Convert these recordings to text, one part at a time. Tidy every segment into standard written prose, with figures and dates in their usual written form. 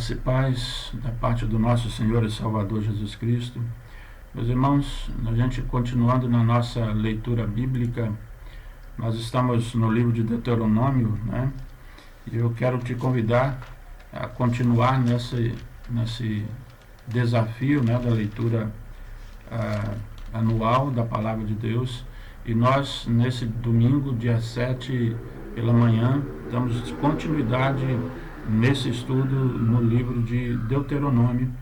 Graça e paz da parte do nosso Senhor e Salvador Jesus Cristo. Meus irmãos, a gente continuando na nossa leitura bíblica, nós estamos no livro de Deuteronômio, né? E eu quero te convidar a continuar nesse desafio, né, da leitura anual da Palavra de Deus. E nós, nesse domingo, dia 7, pela manhã, damos continuidade nesse estudo no livro de Deuteronômio,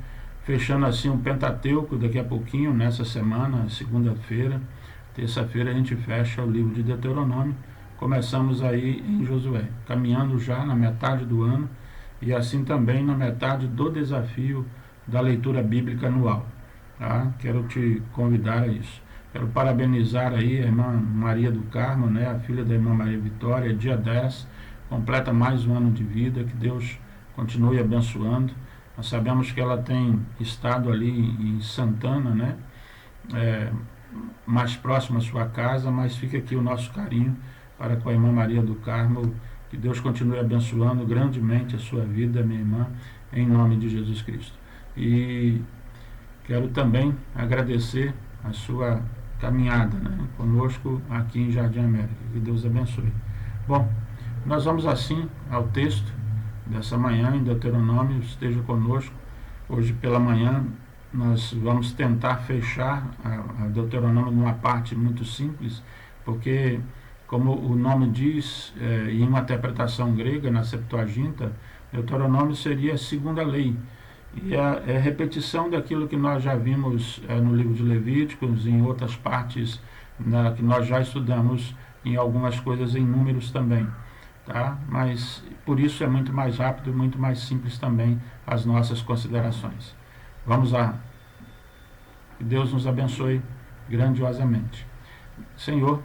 fechando assim o Pentateuco daqui a pouquinho, nessa semana, segunda-feira. Terça-feira a gente fecha o livro de Deuteronômio. Começamos aí em Josué, caminhando já na metade do ano e assim também na metade do desafio da leitura bíblica anual. Tá? Quero te convidar a isso. Quero parabenizar aí a irmã Maria do Carmo, né, a filha da irmã Maria Vitória, dia 10, completa mais um ano de vida, que Deus continue abençoando. Nós sabemos que ela tem estado ali em Santana, né, mais próximo à sua casa, mas fica aqui o nosso carinho para com a irmã Maria do Carmo, que Deus continue abençoando grandemente a sua vida, minha irmã, em nome de Jesus Cristo. E quero também agradecer a sua caminhada, né, conosco aqui em Jardim América. Que Deus abençoe. Bom, nós vamos assim ao texto dessa manhã em Deuteronômio. Esteja conosco. Hoje pela manhã nós vamos tentar fechar a Deuteronômio numa parte muito simples, porque, como o nome diz, em uma interpretação grega, na Septuaginta, Deuteronômio seria a segunda lei. E é repetição daquilo que nós já vimos no livro de Levíticos, em outras partes que nós já estudamos, em algumas coisas em Números também. Tá? Mas por isso é muito mais rápido e muito mais simples também as nossas considerações. Vamos lá. Que Deus nos abençoe grandiosamente. Senhor,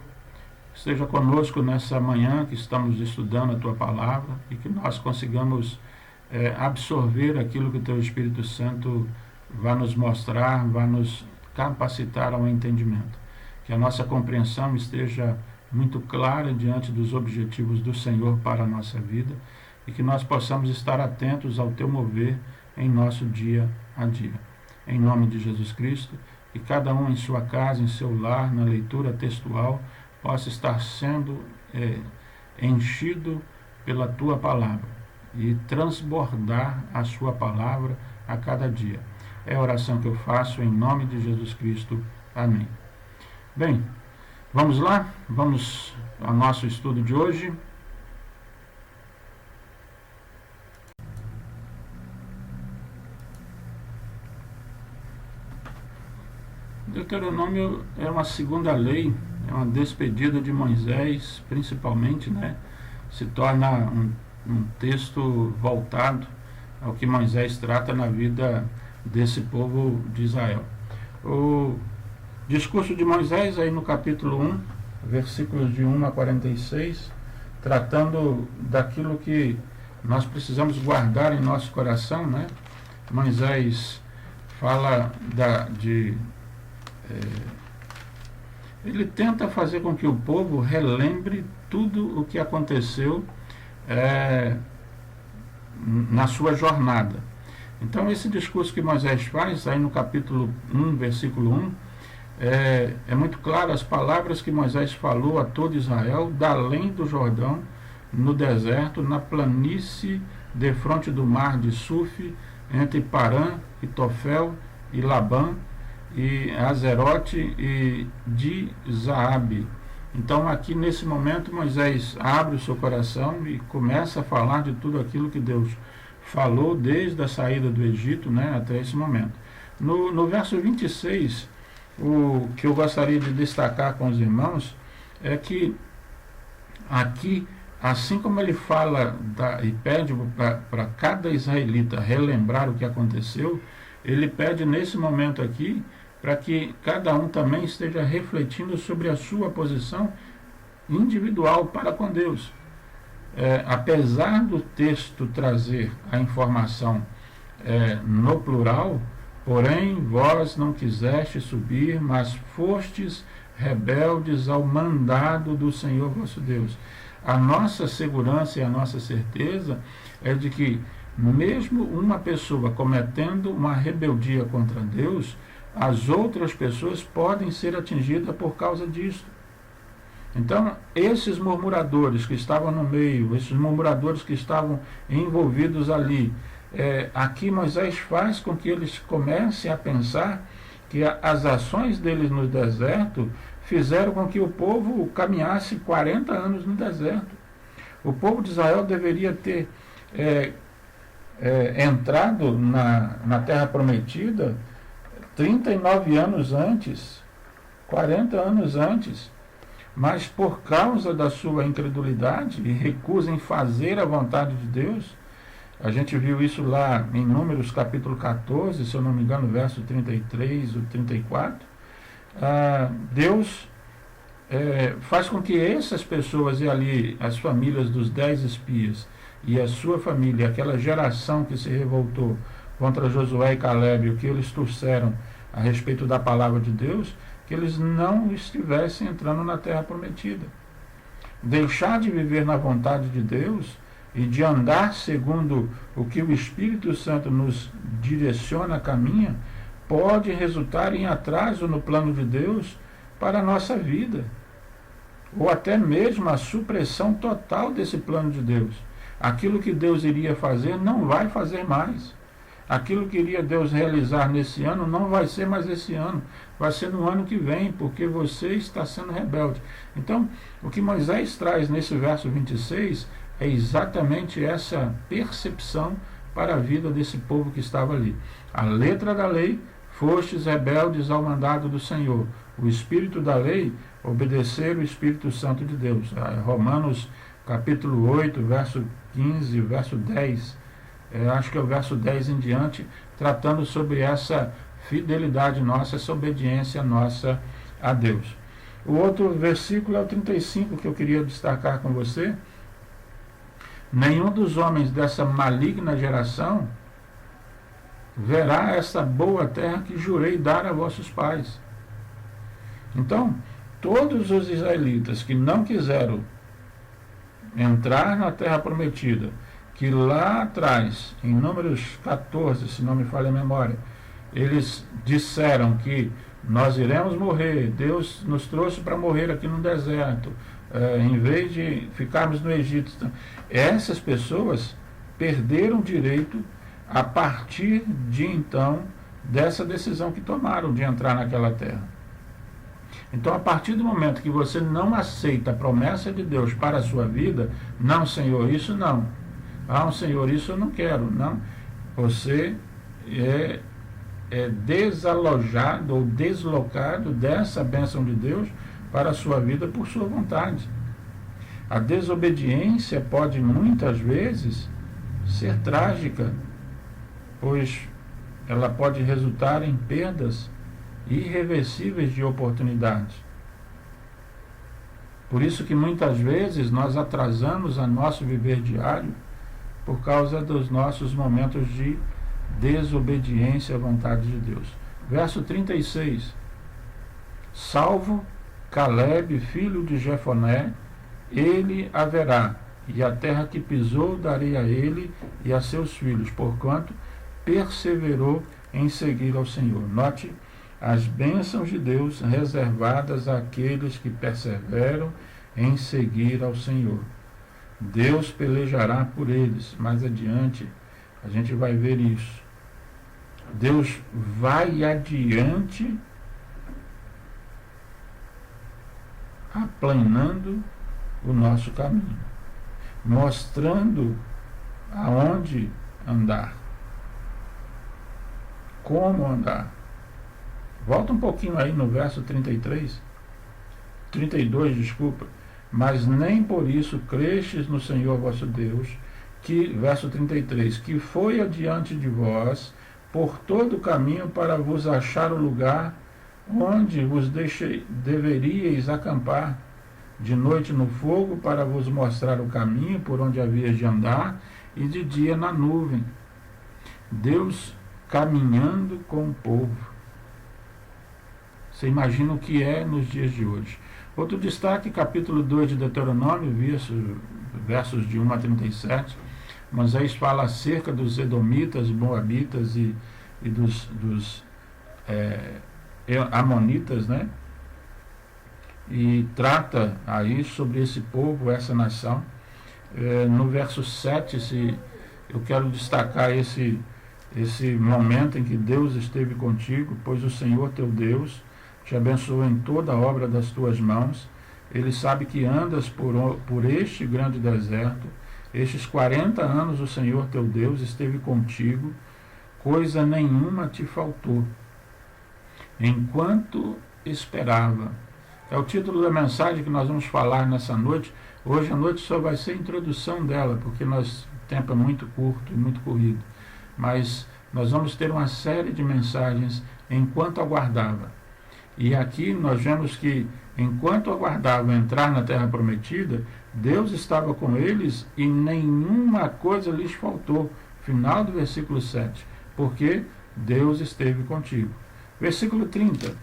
esteja conosco nessa manhã que estamos estudando a Tua Palavra e que nós consigamos absorver aquilo que o Teu Espírito Santo vai nos mostrar, vai nos capacitar ao entendimento. Que a nossa compreensão esteja muito clara diante dos objetivos do Senhor para a nossa vida e que nós possamos estar atentos ao Teu mover em nosso dia a dia. Em nome de Jesus Cristo, que cada um em sua casa, em seu lar, na leitura textual, possa estar sendo enchido pela Tua Palavra e transbordar a Sua Palavra a cada dia. É a oração que eu faço em nome de Jesus Cristo. Amém. Bem, vamos lá? Vamos ao nosso estudo de hoje. Deuteronômio é uma segunda lei, é uma despedida de Moisés, principalmente, né? Se torna um texto voltado ao que Moisés trata na vida desse povo de Israel. O discurso de Moisés, aí no capítulo 1, versículos de 1 a 46, tratando daquilo que nós precisamos guardar em nosso coração, né? Moisés fala ele tenta fazer com que o povo relembre tudo o que aconteceu na sua jornada. Então esse discurso que Moisés faz, aí no capítulo 1, versículo 1, é muito claro as palavras que Moisés falou a todo Israel, da além do Jordão, no deserto, na planície, defronte do mar de Suf, entre Parã e Tofel e Labã, e Azerote e de Zaabe. Então aqui nesse momento Moisés abre o seu coração e começa a falar de tudo aquilo que Deus falou desde a saída do Egito, né, até esse momento. No verso 26, o que eu gostaria de destacar com os irmãos é que aqui, assim como ele fala e pede para cada israelita relembrar o que aconteceu, ele pede nesse momento aqui para que cada um também esteja refletindo sobre a sua posição individual para com Deus. Apesar do texto trazer a informação no plural, porém vós não quiseste subir, mas fostes rebeldes ao mandado do Senhor vosso Deus. A nossa segurança e a nossa certeza é de que mesmo uma pessoa cometendo uma rebeldia contra Deus, as outras pessoas podem ser atingidas por causa disso. Então, esses murmuradores que estavam no meio, esses murmuradores que estavam envolvidos ali, aqui Moisés faz com que eles comecem a pensar que as ações deles no deserto fizeram com que o povo caminhasse 40 anos no deserto. O povo de Israel deveria ter entrado na Terra Prometida 39 anos antes, 40 anos antes, mas por causa da sua incredulidade e recusa em fazer a vontade de Deus, a gente viu isso lá em Números capítulo 14, se eu não me engano, verso 33 ou 34, Deus faz com que essas pessoas e ali, as famílias dos 10 espias e a sua família, aquela geração que se revoltou contra Josué e Calebe, o que eles trouxeram a respeito da palavra de Deus, que eles não estivessem entrando na Terra Prometida. Deixar de viver na vontade de Deus e de andar segundo o que o Espírito Santo nos direciona, caminha, pode resultar em atraso no plano de Deus para a nossa vida, ou até mesmo a supressão total desse plano de Deus. Aquilo que Deus iria fazer não vai fazer mais. Aquilo que iria Deus realizar nesse ano não vai ser mais esse ano, vai ser no ano que vem, porque você está sendo rebelde. Então, o que Moisés traz nesse verso 26 é exatamente essa percepção para a vida desse povo que estava ali. A letra da lei, fostes rebeldes ao mandado do Senhor. O espírito da lei, obedecer o Espírito Santo de Deus. Romanos capítulo 8, verso 15, verso 10, acho que é o verso 10 em diante, tratando sobre essa fidelidade nossa, essa obediência nossa a Deus. O outro versículo é o 35, que eu queria destacar com você. Nenhum dos homens dessa maligna geração verá essa boa terra que jurei dar a vossos pais. Então, todos os israelitas que não quiseram entrar na terra prometida, que lá atrás, em Números 14, se não me falha a memória, eles disseram que nós iremos morrer, Deus nos trouxe para morrer aqui no deserto, em vez de ficarmos no Egito. Então, essas pessoas perderam o direito a partir de então dessa decisão que tomaram de entrar naquela terra. Então, a partir do momento que você não aceita a promessa de Deus para a sua vida, não, Senhor, isso não. Senhor, isso eu não quero. Não. Você é desalojado ou deslocado dessa bênção de Deus para a sua vida por sua vontade. A desobediência pode muitas vezes ser trágica, pois ela pode resultar em perdas irreversíveis de oportunidades. Por isso que muitas vezes nós atrasamos a nosso viver diário por causa dos nossos momentos de desobediência à vontade de Deus. Verso 36. Salvo Calebe, filho de Jefoné, ele haverá, e a terra que pisou darei a ele e a seus filhos, porquanto perseverou em seguir ao Senhor. Note as bênçãos de Deus reservadas àqueles que perseveram em seguir ao Senhor. Deus pelejará por eles. Mais adiante a gente vai ver isso. Deus vai adiante, aplanando o nosso caminho, mostrando aonde andar, como andar. Volta um pouquinho aí no verso 32, desculpa. Mas nem por isso crestes no Senhor vosso Deus, que, verso 33, que foi adiante de vós por todo o caminho para vos achar o lugar onde vos deveríeis acampar, de noite no fogo para vos mostrar o caminho por onde havias de andar, e de dia na nuvem. Deus caminhando com o povo. Você imagina o que é nos dias de hoje. Outro destaque, capítulo 2 de Deuteronômio, versos de 1 a 37. Moisés fala acerca dos edomitas, moabitas e dos amonitas, né? E trata aí sobre esse povo, essa nação. No verso 7, eu quero destacar esse momento em que Deus esteve contigo, pois o Senhor teu Deus te abençoa em toda a obra das tuas mãos. Ele sabe que andas por este grande deserto. Estes 40 anos o Senhor teu Deus esteve contigo, coisa nenhuma te faltou, enquanto esperava. É o título da mensagem que nós vamos falar nessa noite. Hoje à noite só vai ser a introdução dela, porque o tempo é muito curto e muito corrido. Mas nós vamos ter uma série de mensagens enquanto aguardava. E aqui nós vemos que enquanto aguardavam entrar na terra prometida, Deus estava com eles e nenhuma coisa lhes faltou. Final do versículo 7. Porque Deus esteve contigo. Versículo 30.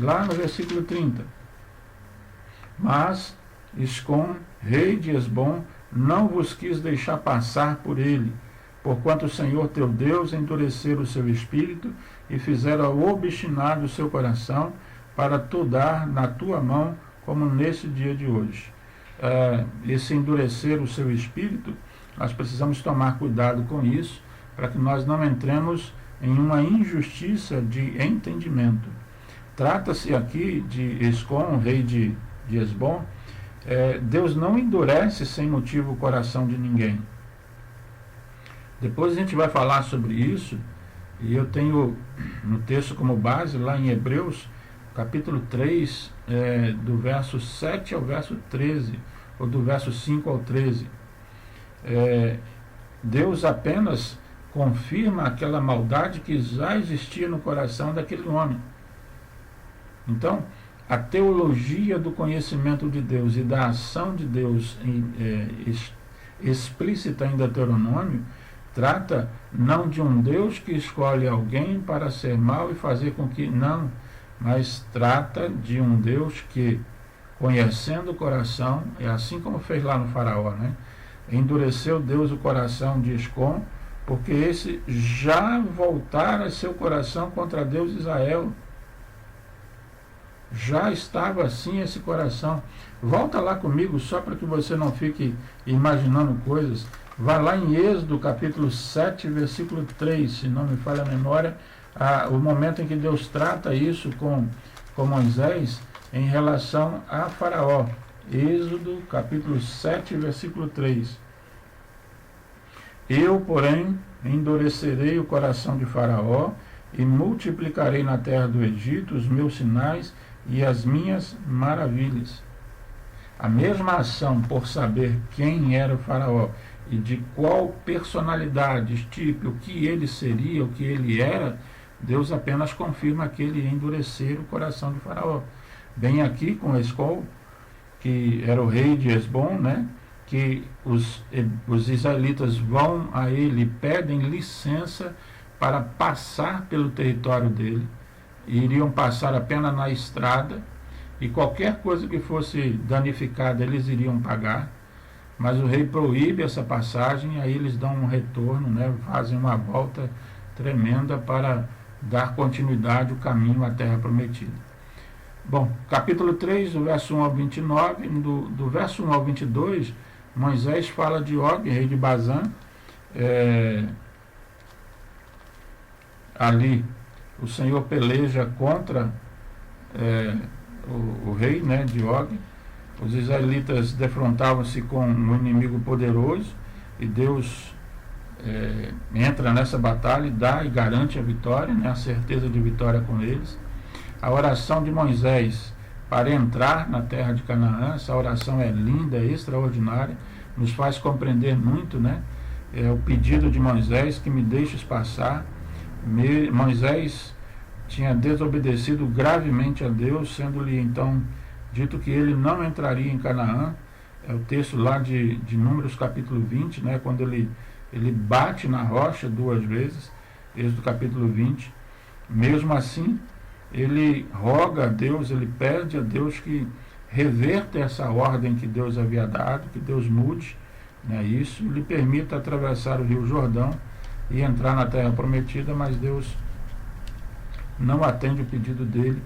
Lá no versículo 30. Mas Escom, rei de Esbom, não vos quis deixar passar por ele, porquanto o Senhor teu Deus endurecera o seu espírito e fizera obstinado o seu coração para tu dar na tua mão, como nesse dia de hoje. Esse endurecer o seu espírito, nós precisamos tomar cuidado com isso, para que nós não entremos em uma injustiça de entendimento. Trata-se aqui de Escom, rei de Esbom. Deus não endurece sem motivo o coração de ninguém. Depois a gente vai falar sobre isso, e eu tenho no texto como base, lá em Hebreus, capítulo 3, do verso 7 ao verso 13, ou do verso 5 ao 13. Deus apenas confirma aquela maldade que já existia no coração daquele homem. Então, a teologia do conhecimento de Deus e da ação de Deus explícita em Deuteronômio trata não de um Deus que escolhe alguém para ser mau e fazer com que... Não, mas trata de um Deus que, conhecendo o coração, é assim como fez lá no faraó, né? Endureceu Deus o coração de Escom, porque esse já voltara seu coração contra Deus de Israel. Já estava assim esse coração. Volta lá comigo, só para que você não fique imaginando coisas. Vai lá em Êxodo, capítulo 7, versículo 3, se não me falha a memória, o momento em que Deus trata isso com Moisés em relação a Faraó. Êxodo, capítulo 7, versículo 3. Eu, porém, endurecerei o coração de Faraó e multiplicarei na terra do Egito os meus sinais e as minhas maravilhas. A mesma ação por saber quem era o Faraó e de qual personalidade, tipo, o que ele seria, o que ele era, Deus apenas confirma que ele ia endurecer o coração de Faraó. Bem aqui com Escol, que era o rei de Esbom, né? Que os israelitas vão a ele e pedem licença para passar pelo território dele, e iriam passar apenas na estrada, e qualquer coisa que fosse danificada eles iriam pagar, mas o rei proíbe essa passagem, aí eles dão um retorno, né, fazem uma volta tremenda para dar continuidade ao caminho à terra prometida. Bom, capítulo 3, do verso 1 ao 29, do verso 1 ao 22, Moisés fala de Og, rei de Bazã. Ali o Senhor peleja contra o rei, né, de Og. Os israelitas defrontavam-se com um inimigo poderoso e Deus entra nessa batalha e dá e garante a vitória, né, a certeza de vitória com eles. A oração de Moisés para entrar na terra de Canaã, essa oração é linda, é extraordinária, nos faz compreender muito, né? É o pedido de Moisés que me deixes passar. Moisés tinha desobedecido gravemente a Deus, sendo-lhe então dito que ele não entraria em Canaã. É o texto lá de Números capítulo 20, né, quando ele bate na rocha 2 vezes, Êxodo capítulo 20. Mesmo assim, ele roga a Deus, ele pede a Deus que reverta essa ordem que Deus havia dado, que Deus mude, né? Isso lhe permita atravessar o rio Jordão e entrar na terra prometida, mas Deus não atende o pedido dele,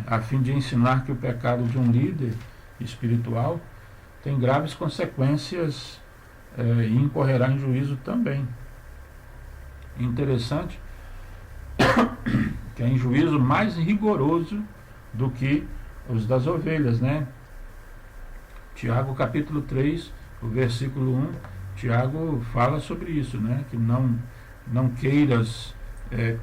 a fim de ensinar que o pecado de um líder espiritual tem graves consequências e incorrerá em juízo também. Interessante que é em juízo mais rigoroso do que os das ovelhas, né? Tiago capítulo 3, o versículo 1, Tiago fala sobre isso, né? Que não queiras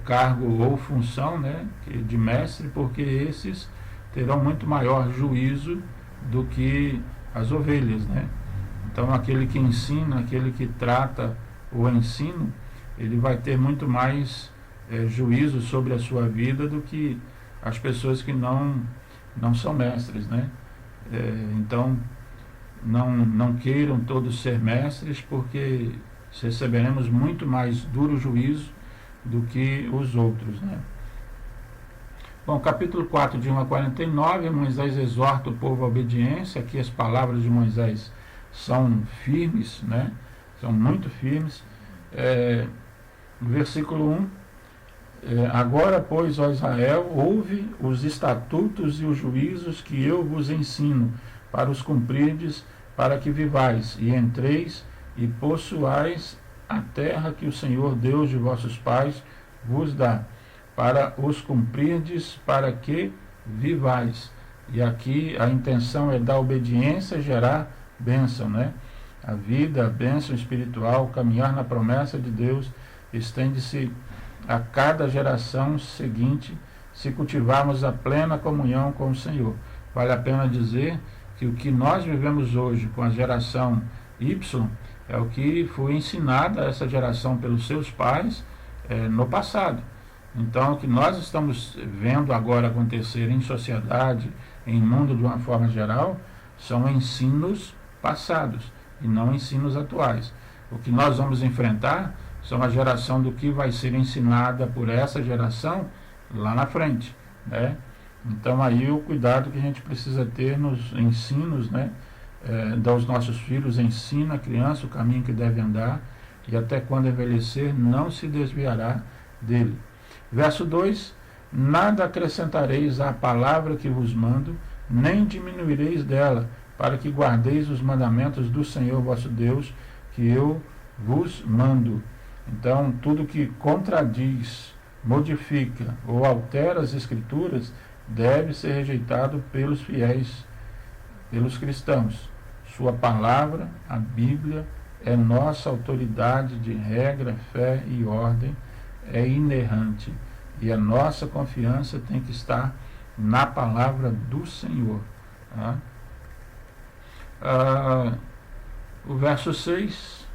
cargo ou função, né, de mestre, porque esses terão muito maior juízo do que as ovelhas, né? Então aquele que ensina, aquele que trata o ensino, ele vai ter muito mais juízo sobre a sua vida do que as pessoas que não são mestres, né? Então não queiram todos ser mestres, porque receberemos muito mais duro juízo do que os outros, né? Bom, capítulo 4, de 1 a 49, Moisés exorta o povo à obediência. Aqui as palavras de Moisés são firmes, né? São muito firmes. Versículo 1, agora, pois, ó Israel, ouve os estatutos e os juízos que eu vos ensino, para os cumprirdes, para que vivais, e entreis e possuais a terra que o Senhor Deus de vossos pais vos dá, para os cumprirdes, para que vivais. E aqui a intenção é da obediência gerar bênção, né? A vida, a bênção espiritual, caminhar na promessa de Deus, estende-se a cada geração seguinte, se cultivarmos a plena comunhão com o Senhor. Vale a pena dizer que o que nós vivemos hoje com a geração Y é o que foi ensinado a essa geração pelos seus pais no passado. Então, o que nós estamos vendo agora acontecer em sociedade, em mundo de uma forma geral, são ensinos passados e não ensinos atuais. O que nós vamos enfrentar são a geração do que vai ser ensinada por essa geração lá na frente, né? Então aí o cuidado que a gente precisa ter nos ensinos, né? Dos nossos filhos, ensina a criança o caminho que deve andar, e até quando envelhecer não se desviará dele. Verso 2, nada acrescentareis à palavra que vos mando, nem diminuireis dela, para que guardeis os mandamentos do Senhor vosso Deus, que eu vos mando. Então, tudo que contradiz, modifica ou altera as Escrituras deve ser rejeitado pelos fiéis, pelos cristãos. Sua palavra, a Bíblia, é nossa autoridade de regra, fé e ordem, é inerrante. E a nossa confiança tem que estar na palavra do Senhor. Tá? O verso 6,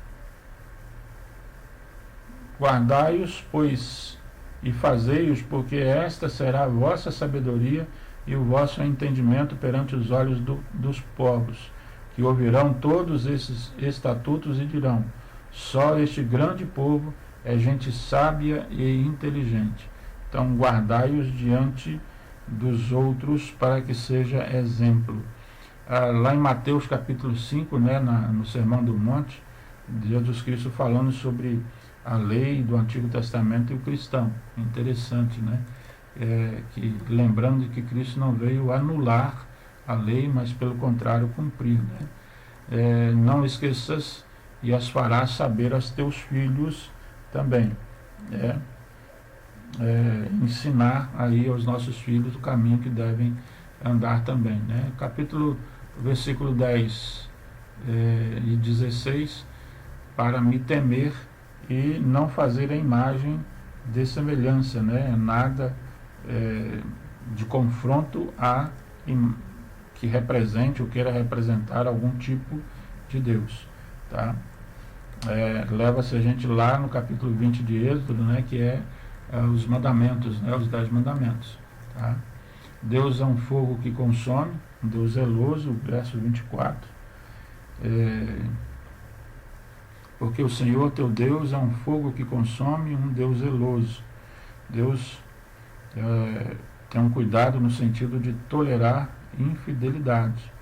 guardai-os, pois, e fazei-os, porque esta será a vossa sabedoria e o vosso entendimento perante os olhos dos povos, que ouvirão todos esses estatutos e dirão, só este grande povo é gente sábia e inteligente. Então guardai-os diante dos outros para que seja exemplo. Lá em Mateus capítulo 5, né, no Sermão do Monte, Jesus Cristo falando sobre a lei do Antigo Testamento e o cristão. Interessante, né? Lembrando que Cristo não veio anular a lei, mas pelo contrário cumprir, né? Não esqueças e as farás saber aos teus filhos também. Ensinar aí aos nossos filhos o caminho que devem andar também, né? Versículo 10 e 16, para me temer e não fazer a imagem de semelhança, né? Nada de confronto que represente ou queira representar algum tipo de Deus, tá? Leva-se a gente lá no capítulo 20 de Êxodo, né? Que é os mandamentos, né? Os 10 mandamentos, tá? Deus é um fogo que consome, um Deus zeloso, verso 24, porque o Senhor teu Deus é um fogo que consome, um Deus zeloso. Deus tem um cuidado no sentido de tolerar infidelidade.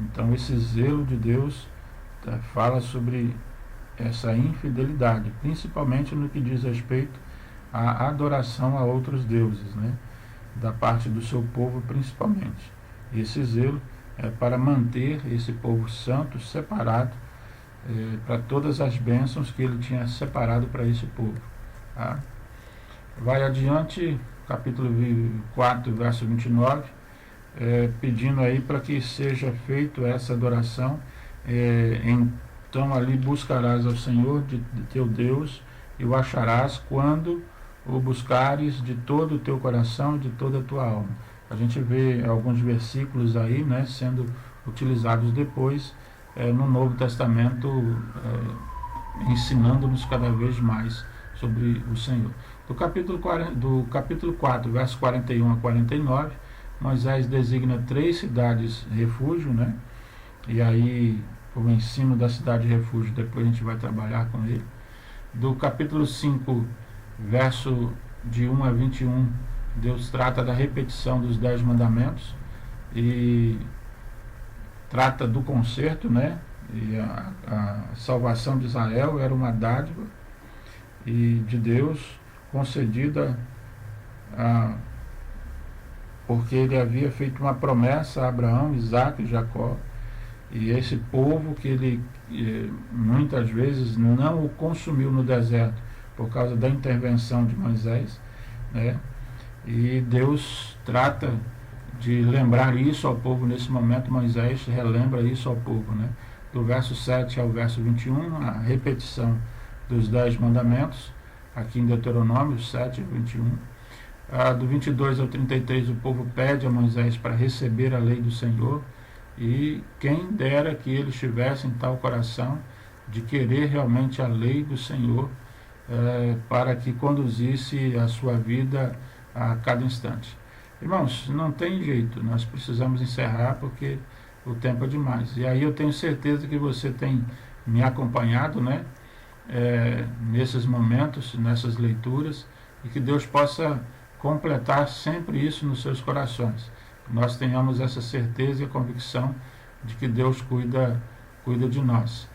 Então esse zelo de Deus fala sobre essa infidelidade, principalmente no que diz respeito à adoração a outros deuses, né? Da parte do seu povo principalmente. Esse zelo é para manter esse povo santo separado para todas as bênçãos que ele tinha separado para esse povo. Tá? Vai adiante, capítulo 4, verso 29, pedindo aí para que seja feita essa adoração. Então ali buscarás ao Senhor de teu Deus e o acharás quando o buscares de todo o teu coração e de toda a tua alma. A gente vê alguns versículos aí, né, sendo utilizados depois no Novo Testamento, ensinando-nos cada vez mais sobre o Senhor. Do capítulo 4, verso 41 a 49, Moisés designa 3 cidades refúgio, né? E aí o ensino da cidade refúgio, depois a gente vai trabalhar com ele. Do capítulo 5, verso de 1 a 21, Deus trata da repetição dos 10 mandamentos e trata do conserto, né? E a salvação de Israel era uma dádiva e de Deus concedida porque ele havia feito uma promessa a Abraão, Isaque e Jacó, e esse povo que ele muitas vezes não o consumiu no deserto por causa da intervenção de Moisés, né? E Deus trata de lembrar isso ao povo nesse momento. Moisés relembra isso ao povo, né? Do verso 7 ao verso 21, a repetição dos 10 mandamentos, aqui em Deuteronômio 7 e 21. Do 22 ao 33, o povo pede a Moisés para receber a lei do Senhor, e quem dera que eles tivessem tal coração de querer realmente a lei do Senhor, para que conduzisse a sua vida a cada instante. Irmãos, não tem jeito, nós precisamos encerrar porque o tempo é demais. E aí eu tenho certeza que você tem me acompanhado, né, nesses momentos, nessas leituras, e que Deus possa completar sempre isso nos seus corações. Nós tenhamos essa certeza e a convicção de que Deus cuida de nós.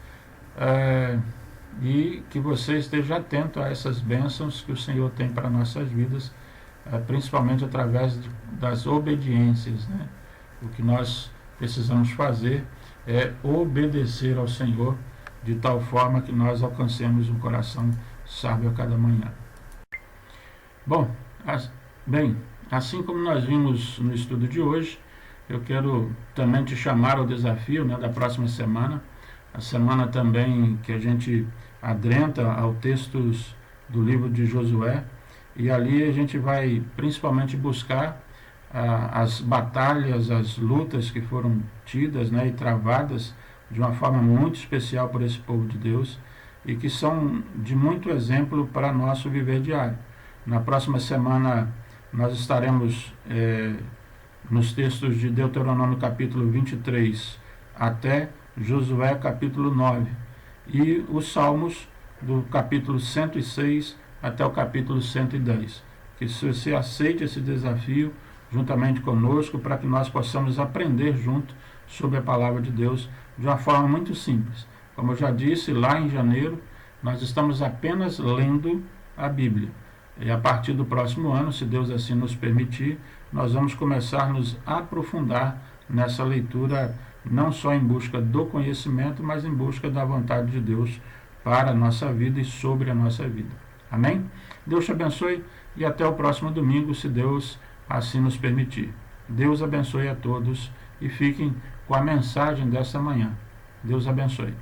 E que você esteja atento a essas bênçãos que o Senhor tem para nossas vidas, principalmente através das obediências, né? O que nós precisamos fazer é obedecer ao Senhor de tal forma que nós alcancemos um coração sábio a cada manhã. Bom, assim como nós vimos no estudo de hoje, eu quero também te chamar ao desafio, né, da próxima semana, a semana também que a gente adentra ao textos do livro de Josué, e ali a gente vai principalmente buscar as batalhas, as lutas que foram tidas, né, e travadas de uma forma muito especial por esse povo de Deus e que são de muito exemplo para nosso viver diário. Na próxima semana nós estaremos nos textos de Deuteronômio capítulo 23 até Josué capítulo 9 e os Salmos do capítulo 106 até o capítulo 110. Que você aceite esse desafio juntamente conosco para que nós possamos aprender junto sobre a palavra de Deus de uma forma muito simples. Como eu já disse, lá em janeiro, nós estamos apenas lendo a Bíblia. E a partir do próximo ano, se Deus assim nos permitir, nós vamos começar a nos aprofundar nessa leitura, não só em busca do conhecimento, mas em busca da vontade de Deus para a nossa vida e sobre a nossa vida. Amém? Deus te abençoe e até o próximo domingo, se Deus assim nos permitir. Deus abençoe a todos e fiquem com a mensagem desta manhã. Deus abençoe.